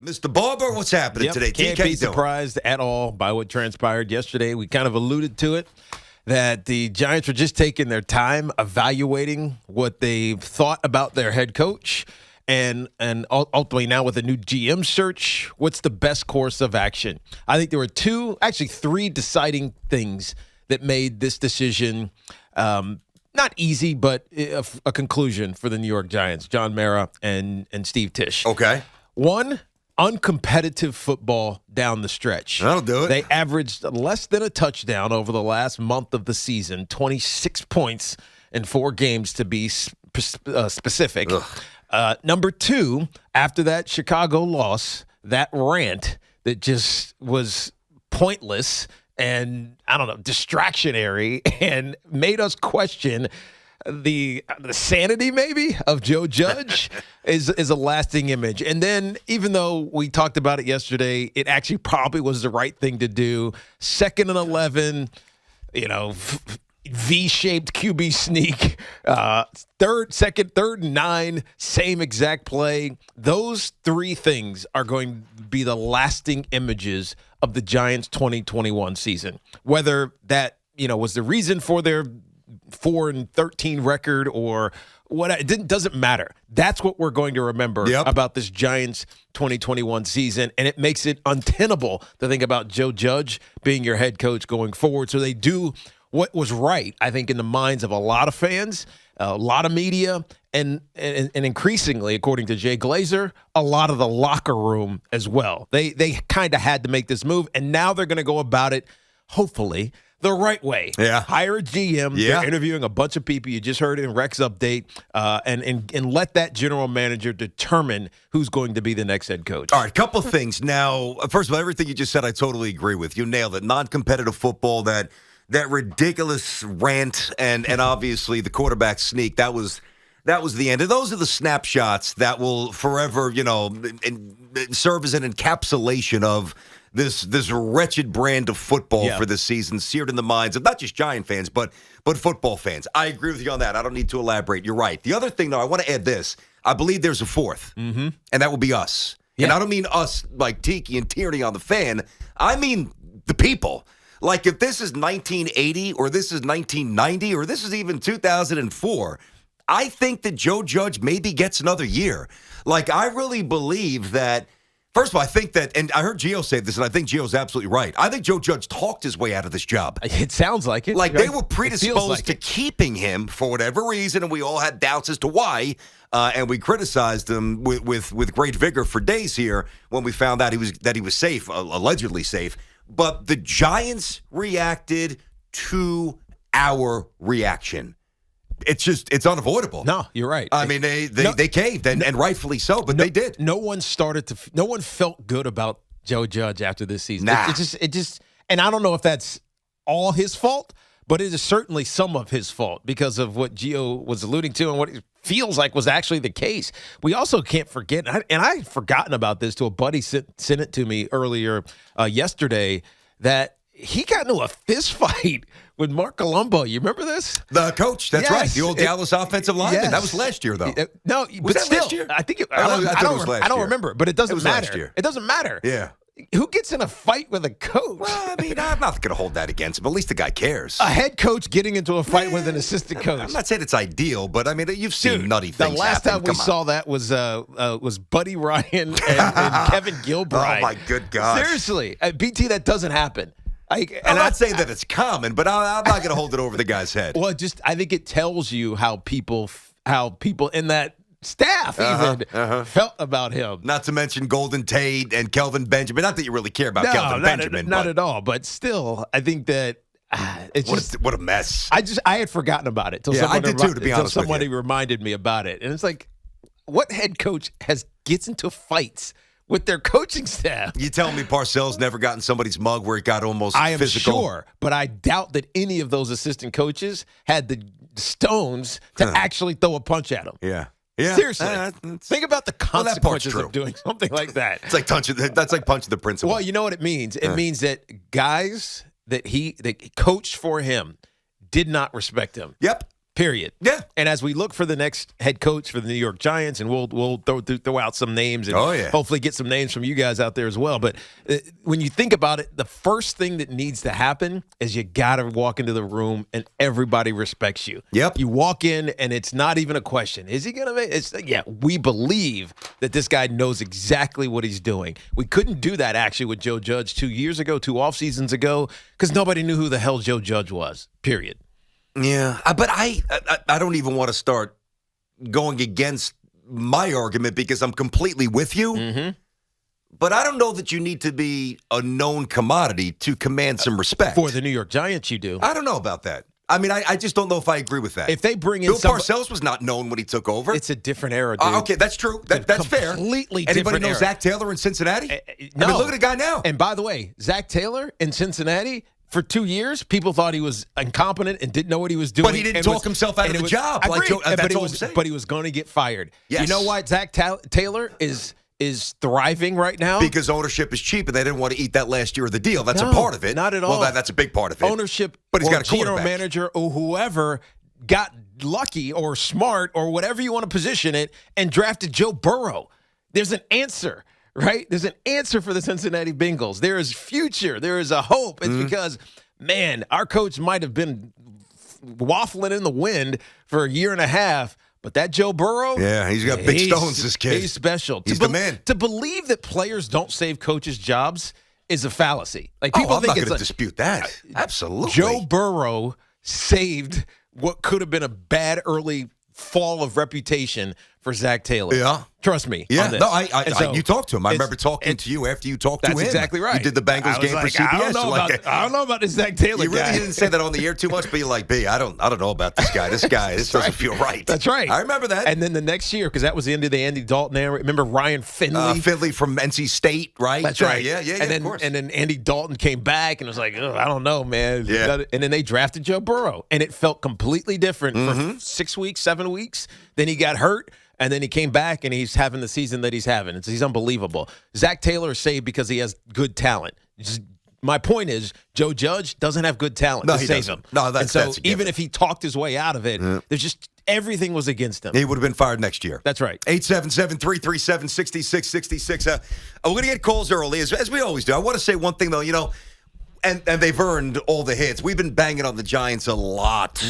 Mr. Barber, what's happening today? Can't be surprised at all by what transpired yesterday. We kind of alluded to it, that the Giants were just taking their time evaluating what they thought about their head coach. And ultimately now with a new GM search, what's the best course of action? I think there were three deciding things that made this decision not easy, but a conclusion for the New York Giants, John Mara and Steve Tisch. Okay. One, uncompetitive football down the stretch. That'll do it. They averaged less than a touchdown over the last month of the season, 26 points in 4 games to be specific. Number two, after that Chicago loss, that rant that just was pointless and, distractionary and made us question the sanity maybe of Joe Judge is a lasting image. And then even though we talked about it yesterday, it actually probably was the right thing to do. 2nd and 11, V-shaped QB sneak, third and 9, same exact play. Those 3 things are going to be the lasting images of the Giants 2021 season. Whether that, was the reason for their 4-13 record or what, doesn't matter. That's what we're going to remember about this Giants 2021 season, and it makes it untenable to think about Joe Judge being your head coach going forward. So they do what was right, I think, in the minds of a lot of fans, a lot of media, and increasingly, according to Jay Glazer, a lot of the locker room as well. They kind of had to make this move, and now they're going to go about it, hopefully, the right way. Yeah. Hire a GM. Yeah. They're interviewing a bunch of people. You just heard it in Rex Update, and let that general manager determine who's going to be the next head coach. All right, couple things. Now, first of all, everything you just said, I totally agree with. You nailed it. Non-competitive football, that ridiculous rant, and obviously the quarterback sneak, that was the end. And those are the snapshots that will forever, serve as an encapsulation of this wretched brand of football for this season, seared in the minds of not just Giant fans, but football fans. I agree with you on that. I don't need to elaborate. You're right. The other thing, though, I want to add this. I believe there's a fourth, and that will be us. Yeah. And I don't mean us like Tiki and Tierney on the Fan. I mean the people. Like, if this is 1980 or this is 1990 or this is even 2004, I think that Joe Judge maybe gets another year. Like, I really believe that. First of all, I think that, and I heard Gio say this, and I think Gio's absolutely right. I think Joe Judge talked his way out of this job. It sounds like it. Like, they were predisposed to keeping him for whatever reason, and we all had doubts as to why, and we criticized him with great vigor for days here when we found out that he was safe, allegedly safe. But the Giants reacted to our reaction. It's unavoidable. No, you're right. I mean, they caved, and rightfully so, but they did. No one felt good about Joe Judge after this season. Nah. It just, and I don't know if that's all his fault, but it is certainly some of his fault because of what Gio was alluding to and what it feels like was actually the case. We also can't forget, and I had forgotten about this till a buddy sent it to me earlier yesterday, that he got into a fist fight with Mark Colombo. You remember this? The coach, that's right. The old Dallas offensive lineman. Yes. That was last year, though. No, was but still, last year? I think I don't remember, but it doesn't matter. Last year. It doesn't matter. Yeah. Who gets in a fight with a coach? Well, I mean, I'm not going to hold that against him. At least the guy cares. A head coach getting into a fight with an assistant coach. I'm not saying it's ideal, but I mean, you've seen nutty things. The last time we saw that was Buddy Ryan and Kevin Gilbride. Oh my good God! Seriously, BT, that doesn't happen. I'm not saying that it's common, but I'm not going to hold it over the guy's head. Well, I think it tells you how people in that staff even felt about him. Not to mention Golden Tate and Kelvin Benjamin. Not that you really care about Kelvin Benjamin. Not at all. But still, I think that it's what a mess. I had forgotten about it. I did too, to be honest with you. Until somebody reminded me about it. And it's like, what head coach gets into fights with their coaching staff? You tell me Parcells never got in somebody's mug where it got almost physical? I am sure, but I doubt that any of those assistant coaches had the stones to actually throw a punch at him. Yeah. Seriously. Think about the consequences of doing something like that. It's like that's like punching the principal. Well, you know what it means? It means that guys that coached for him did not respect him. Yep. period. Yeah. And as we look for the next head coach for the New York Giants, and we'll throw out some names and hopefully get some names from you guys out there as well. But when you think about it, the first thing that needs to happen is you got to walk into the room and everybody respects you. Yep. You walk in and it's not even a question. Is he going to make it? We believe that this guy knows exactly what he's doing. We couldn't do that actually with Joe Judge 2 years ago, 2 off seasons ago, because nobody knew who the hell Joe Judge was, period. Yeah, but I don't even want to start going against my argument because I'm completely with you. Mm-hmm. But I don't know that you need to be a known commodity to command some respect. For the New York Giants, you do. I don't know about that. I mean, I just don't know if I agree with that. If they bring in Bill Parcells was not known when he took over. It's a different era, dude. Okay, that's true. That's fair. Completely Anybody different know era. Zach Taylor in Cincinnati? No. I mean, look at the guy now. And by the way, Zach Taylor in Cincinnati, for 2 years, people thought he was incompetent and didn't know what he was doing. But he didn't talk himself out of the job. Agreed, That's all I'm saying. but he was going to get fired. Yes. You know why Zach Taylor is thriving right now? Because ownership is cheap, and they didn't want to eat that last year of the deal. That's a part of it. Not at all. Well, that's a big part of it. Ownership, but he's or got a general quarterback. manager, or whoever got lucky or smart or whatever you want to position it and drafted Joe Burrow. There's an answer. Right? There's an answer for the Cincinnati Bengals. There is future. There is a hope. It's because, man, our coach might have been waffling in the wind for a year and a half, but that Joe Burrow, yeah, he's got big stones, this kid. He's special. He's the man. To believe that players don't save coaches' jobs is a fallacy. Like people I'm think not it's going to dispute that. Absolutely. Joe Burrow saved what could have been a bad early fall of reputation for Zach Taylor. Yeah. Trust me. Yeah, on this. no, you talked to him. I remember talking to you after you talked to him. That's exactly right. You did the Bengals game for CBS. I don't know about this Zach Taylor You really guy. didn't say that on the air too much, but you're like, B, I don't know about this guy. This doesn't feel right. That's right. I remember that. And then the next year, because that was the end of the Andy Dalton era. Remember Ryan Finley? Finley from NC State, right? That's right. Yeah, and then, of course. And then Andy Dalton came back and was like, I don't know, man. Yeah. And then they drafted Joe Burrow. And it felt completely different for 6 weeks, 7 weeks. Then he got hurt. And then he came back, and he's having the season that he's having. He's unbelievable. Zach Taylor is saved because he has good talent. My point is, Joe Judge doesn't have good talent to save him. No, that's a even given. if he talked his way out of it, there's just everything was against him. He would have been fired next year. That's right. 877-337-6666. We're going to get calls early, as we always do. I want to say one thing, though. And they've earned all the hits. We've been banging on the Giants a lot.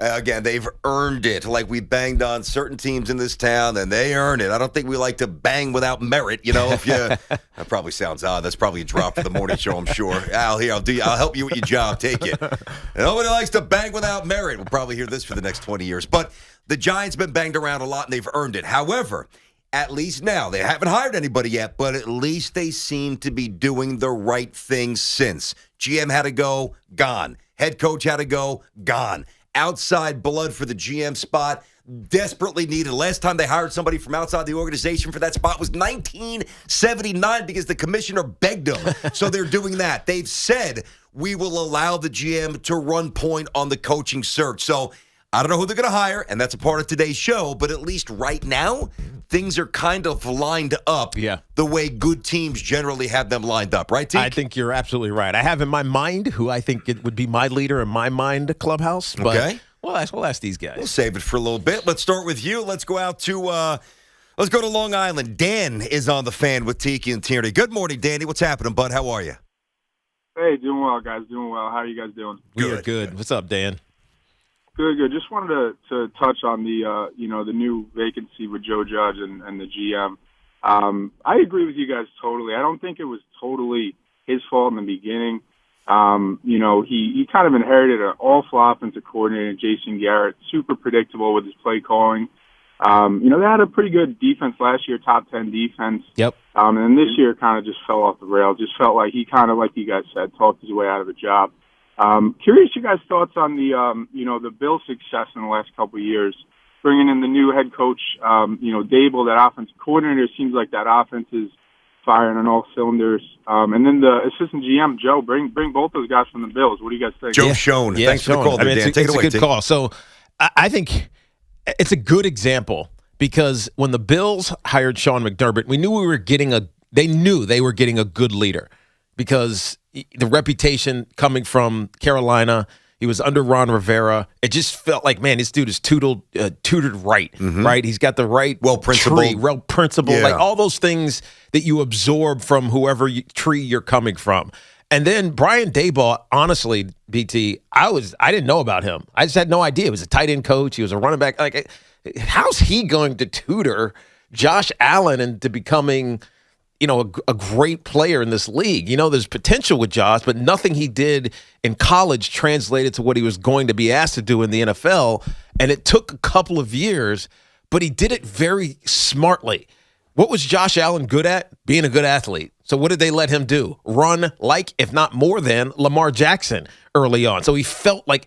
Again, they've earned it. Like we banged on certain teams in this town, and they earn it. I don't think we like to bang without merit. If you that probably sounds odd. That's probably a drop for the morning show, I'm sure. Al, here I'll help you with your job. Take it. Nobody likes to bang without merit. We'll probably hear this for the next 20 years. But the Giants been banged around a lot, and they've earned it. However, at least now, they haven't hired anybody yet, but at least they seem to be doing the right thing since. GM had to go, gone. Head coach had to go, gone. Outside blood for the GM spot, desperately needed. Last time they hired somebody from outside the organization for that spot was 1979 because the commissioner begged them. So they're doing that. They've said, we will allow the GM to run point on the coaching search. So I don't know who they're going to hire, and that's a part of today's show, but at least right now, things are kind of lined up the way good teams generally have them lined up, right, Tiki? I think you're absolutely right. I have in my mind who I think it would be my leader in my mind clubhouse, but we'll ask these guys. We'll save it for a little bit. Let's start with you. Let's go out to let's go to Long Island. Dan is on the fan with Tiki and Tierney. Good morning, Danny. What's happening, bud? How are you? Hey, doing well, guys. Doing well. How are you guys doing? We are good. What's up, Dan? Good. Just wanted to touch on the the new vacancy with Joe Judge and the GM. I agree with you guys totally. I don't think it was totally his fault in the beginning. He kind of inherited an awful offensive coordinator, Jason Garrett, super predictable with his play calling. They had a pretty good defense last year, top 10 defense. Yep. And then this year kind of just fell off the rails. Just felt like he kind of, like you guys said, talked his way out of a job. Curious your guys' thoughts on the Bills' success in the last couple of years, bringing in the new head coach, Dable, that offensive coordinator. Seems like that offense is firing on all cylinders. And then the assistant GM, Joe, bring both those guys from the Bills. What do you guys think? Joe Schoen. Thanks for the call, Dan. Take it away, it's a good call. So I think it's a good example because when the Bills hired Sean McDermott, they knew they were getting a good leader because the reputation coming from Carolina, He was under Ron Rivera. It just felt like, man, this dude is tutored right, right? He's got the right well-principled. principle, Yeah. like all those things that you absorb from whoever tree you're coming from. And then Brian Daboll, honestly, BT, I didn't know about him. I just had no idea. He was a tight end coach. He was a running back. Like, how's he going to tutor Josh Allen into becoming, a great player in this league? There's potential with Josh, but nothing he did in college translated to what he was going to be asked to do in the NFL. And it took a couple of years, but he did it very smartly. What was Josh Allen good at? Being a good athlete. So what did they let him do? Run like, if not more than, Lamar Jackson early on. So he felt like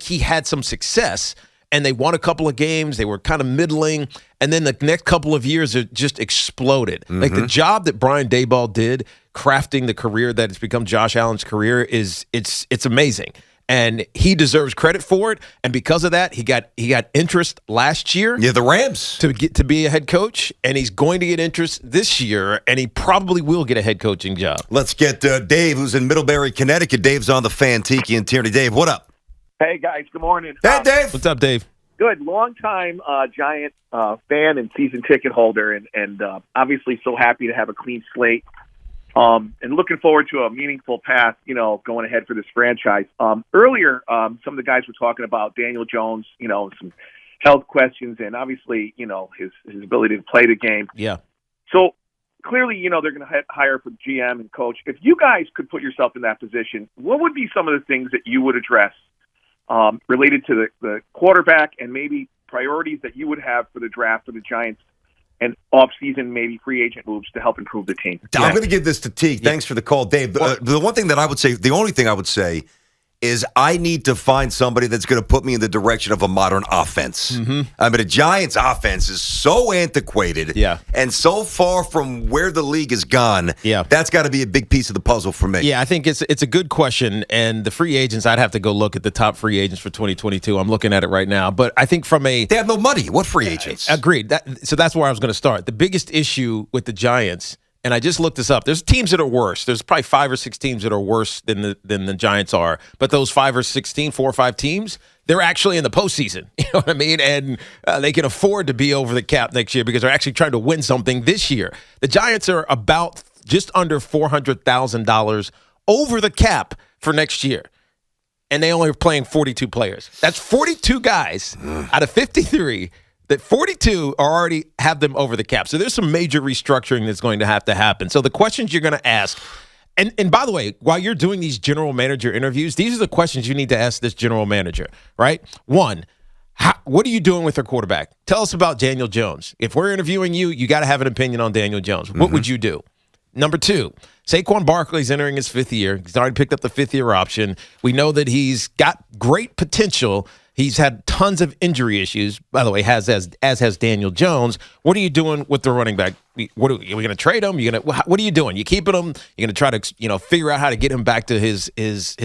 he had some success, and they won a couple of games. They were kind of middling, and then the next couple of years it just exploded. Like the job that Brian Daboll did, crafting the career that has become Josh Allen's career, it's amazing. And he deserves credit for it. And because of that, he got interest last year. Yeah, the Rams. To be a head coach, and he's going to get interest this year, and he probably will get a head coaching job. Let's get Dave, who's in Middlebury, Connecticut. Dave's on the fan, Tiki and Tierney. Dave, what up? Hey, guys. Good morning. Hey, Dave. What's up, Dave? Good. Long-time Giant fan and season ticket holder, and obviously so happy to have a clean slate. And looking forward to a meaningful path, going ahead for this franchise. Earlier, some of the guys were talking about Daniel Jones, some health questions, and obviously, his ability to play the game. Yeah. So clearly, they're going to hire for GM and coach. If you guys could put yourself in that position, what would be some of the things that you would address related to the quarterback, and maybe priorities that you would have for the draft for the Giants and off-season, maybe free agent moves to help improve the team? I'm going to give this to Teague. Thanks for the call, Dave. The one thing that I would say, the only thing I would say is I need to find somebody that's going to put me in the direction of a modern offense. I mean, the Giants' offense is so antiquated and so far from where the league has gone. Yeah. That's got to be a big piece of the puzzle for me. Yeah, I think it's a good question. And the free agents, I'd have to go look at the top free agents for 2022. I'm looking at it right now. But I think they have no money. What free agents? Agreed. So that's where I was going to start. The biggest issue with the Giants, and I just looked this up, there's teams that are worse. There's probably 5 or 6 teams that are worse than the Giants are. But those 4 or 5 teams, they're actually in the postseason. You know what I mean? And they can afford to be over the cap next year because they're actually trying to win something this year. The Giants are about just under $400,000 over the cap for next year. And they only are playing 42 players. That's 42 guys out of 53 that 42 already have them over the cap. So there's some major restructuring that's going to have to happen. So the questions you're going to ask, and by the way, while you're doing these general manager interviews, these are the questions you need to ask this general manager, right? 1, what are you doing with their quarterback? Tell us about Daniel Jones. If we're interviewing you, you got to have an opinion on Daniel Jones. What would you do? Number 2, Saquon Barkley's entering his 5th year. He's already picked up the 5th-year option. We know that he's got great potential. He's had tons of injury issues, by the way, as has Daniel Jones. What are you doing with the running back? Are we going to trade him? What are you doing? You keeping him? You're going to try to figure out how to get him back to his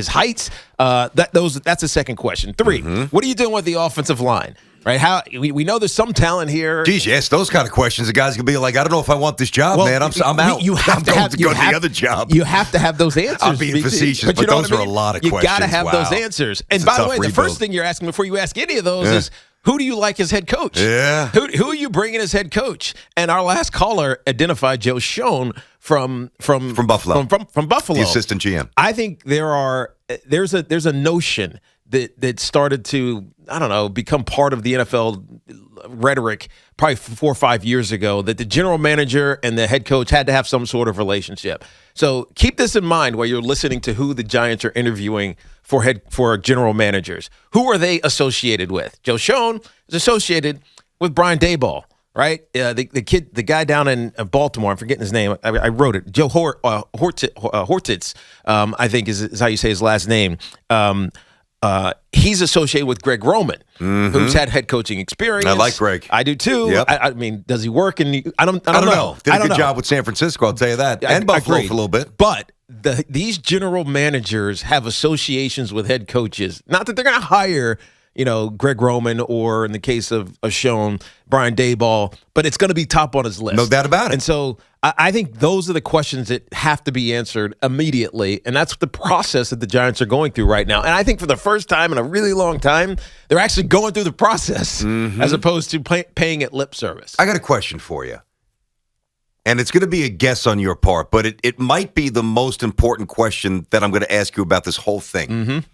heights? That's the second question. 3, what are you doing with the offensive line? Right? We know there's some talent here. Geez, yes, those kind of questions. The guys can be like, I don't know if I want this job, man. I'm out. You have I'm going to go to the other job. You have to have those answers. I'm being facetious, but those are a lot of questions. You got to have those answers. And by the way, the first thing you're asking before you ask any of those is, who do you like as head coach? Yeah. Who are you bringing as head coach? And our last caller identified Joe Schoen from Buffalo. From Buffalo. The assistant GM. I think there's a notion that started to, I don't know, become part of the NFL rhetoric probably 4 or 5 years ago, that the general manager and the head coach had to have some sort of relationship. So keep this in mind while you're listening to who the Giants are interviewing for general managers. Who are they associated with? Joe Schoen is associated with Brian Daboll, right? The guy down in Baltimore, I'm forgetting his name. I wrote it. Joe Hortitz, I think is how you say his last name. He's associated with Greg Roman, who's had head coaching experience. I like Greg. I do too. Yep. I mean, does he work in? I don't know. Did a good job with San Francisco, I'll tell you that, and Buffalo for a little bit. But these general managers have associations with head coaches. Not that they're going to hire Greg Roman, or in the case of Schoen, Brian Daboll, but it's going to be top on his list. No doubt about it. And so I think those are the questions that have to be answered immediately, and that's the process that the Giants are going through right now. And I think for the first time in a really long time, they're actually going through the process as opposed to paying it lip service. I got a question for you. And it's going to be a guess on your part, but it might be the most important question that I'm going to ask you about this whole thing.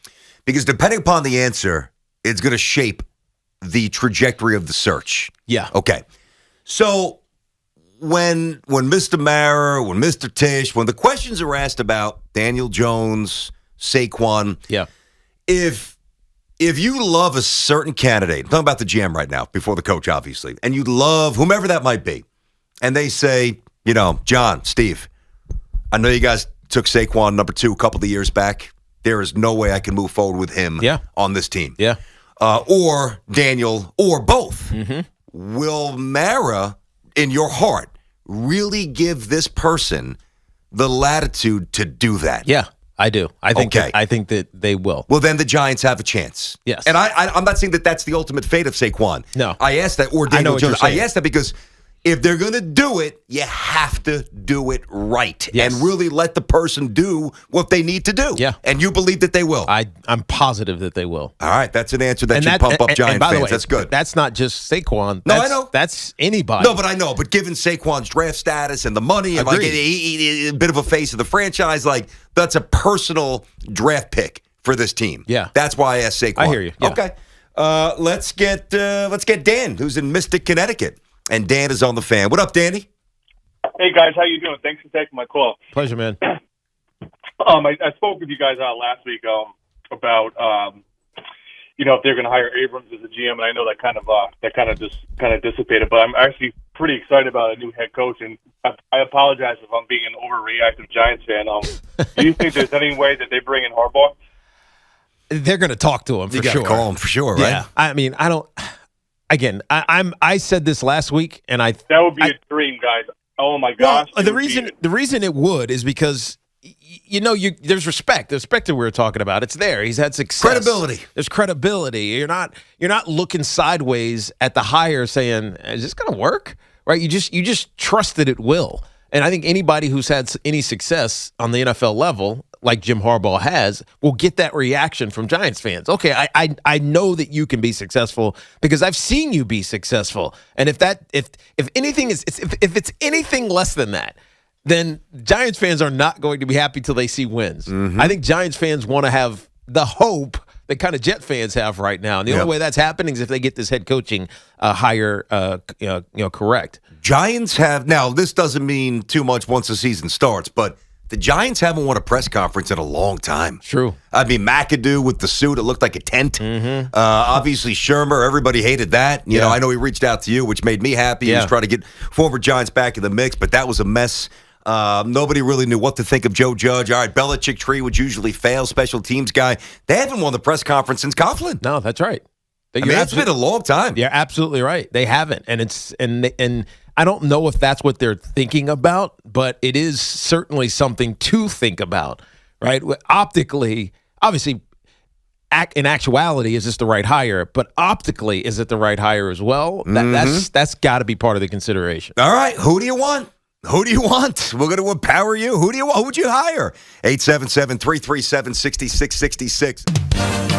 Because depending upon the answer, it's going to shape the trajectory of the search. Yeah. Okay. So when Mr. Mara, when Mr. Tisch, when the questions are asked about Daniel Jones, Saquon, if you love a certain candidate, I'm talking about the GM right now, before the coach, obviously, and you love whomever that might be, and they say, John, Steve, I know you guys took Saquon number 2 a couple of years back. There is no way I can move forward with him on this team. Yeah. Or Daniel, or both. Will Mara, in your heart, really give this person the latitude to do that? Yeah, I do. I think that they will. Well, then the Giants have a chance. Yes. And I'm not saying that that's the ultimate fate of Saquon. No. I asked that, or Daniel Jones. I asked that because if they're going to do it, you have to do it right. Yes. And really let the person do what they need to do. Yeah. And you believe that they will. I'm positive that they will. All right. That's an answer that should pump up Giant by fans. The way, that's good. That's not just Saquon. No, I know. That's anybody. No, but I know. But given Saquon's draft status and the money, and like a bit of a face of the franchise, like that's a personal draft pick for this team. Yeah. That's why I asked Saquon. I hear you. Yeah. Okay. Let's get Dan, who's in Mystic, Connecticut. And Dan is on the fan. What up, Danny? Hey, guys. How you doing? Thanks for taking my call. Pleasure, man. I spoke with you guys last week about if they're going to hire Abrams as a GM, and I know that kind of dissipated. But I'm actually pretty excited about a new head coach, and I apologize if I'm being an overreactive Giants fan. Do you think there's any way that they bring in Harbaugh? They're going to talk to him for sure. Call him for sure, right? Yeah. I mean, I don't. Again, I said this last week, and that would be a dream, guys. Oh my gosh! Well, the reason it would is because there's respect. The respect that we were talking about, it's there. He's had success. Credibility. There's credibility. You're not looking sideways at the hire, saying, "Is this going to work?" Right? You just trust that it will. And I think anybody who's had any success on the NFL level, like Jim Harbaugh has, will get that reaction from Giants fans. Okay, I know that you can be successful because I've seen you be successful. And if it's anything less than that, then Giants fans are not going to be happy till they see wins. I think Giants fans want to have the hope that kind of Jet fans have right now. And the only way that's happening is if they get this head coaching hire correct. Giants have, now this doesn't mean too much once the season starts, but the Giants haven't won a press conference in a long time. True. I mean, McAdoo with the suit, it looked like a tent. Obviously, Shermer, everybody hated that. You know, I know he reached out to you, which made me happy. He was trying to get former Giants back in the mix, but that was a mess. Nobody really knew what to think of Joe Judge. All right, Belichick tree, which usually fails, special teams guy. They haven't won the press conference since Coughlin. No, that's right. It's been a long time. You're absolutely right. They haven't, and I don't know if that's what they're thinking about, but it is certainly something to think about, right? Optically, obviously, in actuality, is this the right hire? But optically, is it the right hire as well? That's got to be part of the consideration. All right, who do you want? Who do you want? We're going to empower you. Who do you want? Who would you hire? 877-337-6666.